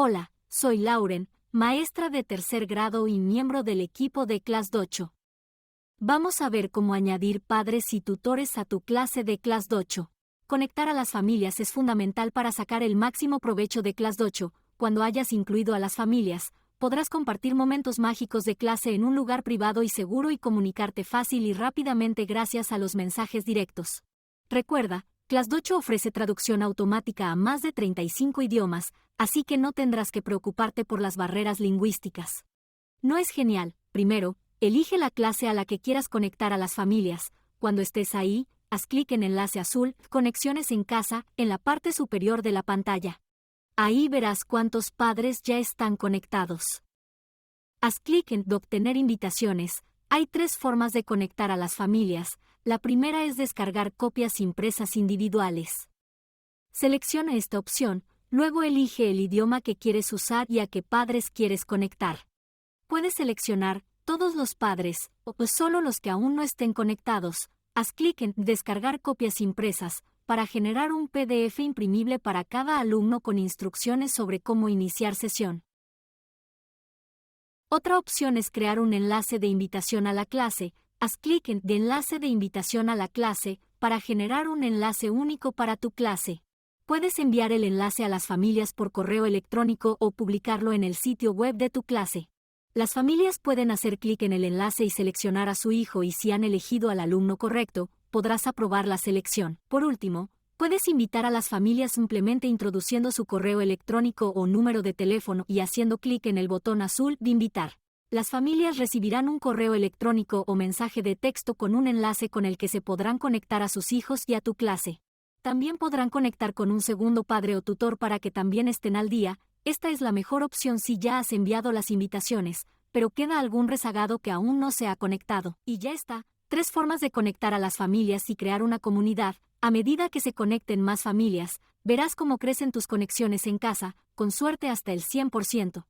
Hola, soy Lauren, maestra de tercer grado y miembro del equipo de Class 8. Vamos a ver cómo añadir padres y tutores a tu clase de Class 8. Conectar a las familias es fundamental para sacar el máximo provecho de Class 8. Cuando hayas incluido a las familias, podrás compartir momentos mágicos de clase en un lugar privado y seguro y comunicarte fácil y rápidamente gracias a los mensajes directos. Recuerda, Class 8 ofrece traducción automática a más de 35 idiomas, así que no tendrás que preocuparte por las barreras lingüísticas. ¿No es genial? Primero, elige la clase a la que quieras conectar a las familias. Cuando estés ahí, haz clic en enlace azul, Conexiones en casa, en la parte superior de la pantalla. Ahí verás cuántos padres ya están conectados. Haz clic en Obtener invitaciones. Hay 3 formas de conectar a las familias. La primera es descargar copias impresas individuales. Selecciona esta opción, luego elige el idioma que quieres usar y a qué padres quieres conectar. Puedes seleccionar todos los padres o solo los que aún no estén conectados. Haz clic en Descargar copias impresas para generar un PDF imprimible para cada alumno con instrucciones sobre cómo iniciar sesión. Otra opción es crear un enlace de invitación a la clase. Haz clic en Enlace de invitación a la clase para generar un enlace único para tu clase. Puedes enviar el enlace a las familias por correo electrónico o publicarlo en el sitio web de tu clase. Las familias pueden hacer clic en el enlace y seleccionar a su hijo, y si han elegido al alumno correcto, podrás aprobar la selección. Por último, puedes invitar a las familias simplemente introduciendo su correo electrónico o número de teléfono y haciendo clic en el botón azul de invitar. Las familias recibirán un correo electrónico o mensaje de texto con un enlace con el que se podrán conectar a sus hijos y a tu clase. También podrán conectar con un segundo padre o tutor para que también estén al día. Esta es la mejor opción si ya has enviado las invitaciones, pero queda algún rezagado que aún no se ha conectado. Y ya está. 3 formas de conectar a las familias y crear una comunidad. A medida que se conecten más familias, verás cómo crecen tus conexiones en casa, con suerte hasta el 100%.